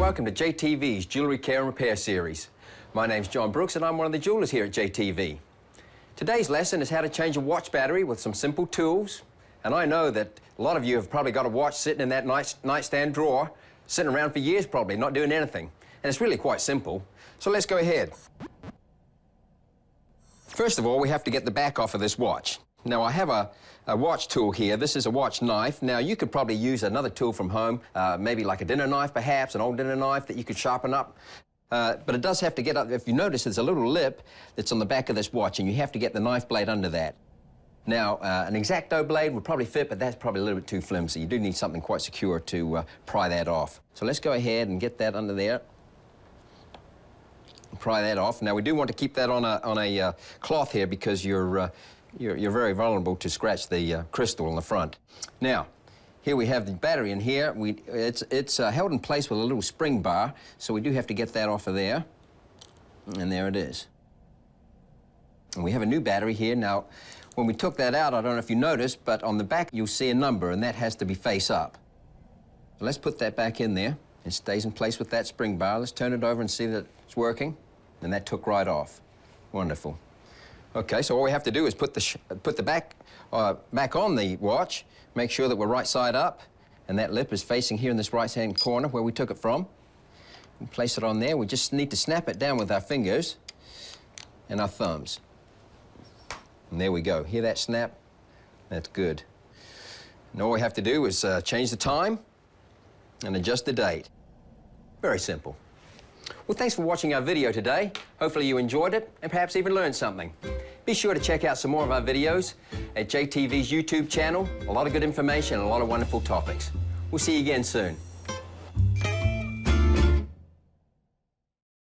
welcome to JTV's Jewelry Care and Repair series. My name's John Brooks and I'm one of the jewelers here at JTV. Today's lesson is how to change a watch battery with some simple tools. And I know that a lot of you have probably got a watch sitting in that nightstand drawer, sitting around for years probably, not doing anything. And it's really quite simple. So let's go ahead. First of all, we have to get the back off of this watch. Now, I have a watch tool here. This is a watch knife. Now, you could probably use another tool from home, maybe like a dinner knife, perhaps, an old dinner knife that you could sharpen up. But it does have to get up. If you notice, there's a little lip that's on the back of this watch, and you have to get the knife blade under that. Now, an X-Acto blade would probably fit, but that's probably a little bit too flimsy. You do need something quite secure to pry that off. So let's go ahead and get that under there. Pry that off. Now, we do want to keep that on a cloth here because you're very vulnerable to scratch the crystal on the front. Now, here we have the battery in here. It's held in place with a little spring bar, so we do have to get that off of there. And there it is. And we have a new battery here. Now, when we took that out, I don't know if you noticed, but on the back you'll see a number, and that has to be face up. So let's put that back in there. It stays in place with that spring bar. Let's turn it over and see that it's working. And that took right off. Wonderful. Okay, so all we have to do is put the back on the watch, make sure that we're right side up, and that lip is facing here in this right-hand corner where we took it from. And place it on there. We just need to snap it down with our fingers and our thumbs. And there we go. Hear that snap? That's good. And all we have to do is change the time and adjust the date. Very simple. Well, thanks for watching our video today. Hopefully you enjoyed it and perhaps even learned something. Be sure to check out some more of our videos at JTV's YouTube channel. A lot of good information and a lot of wonderful topics. We'll see you again soon.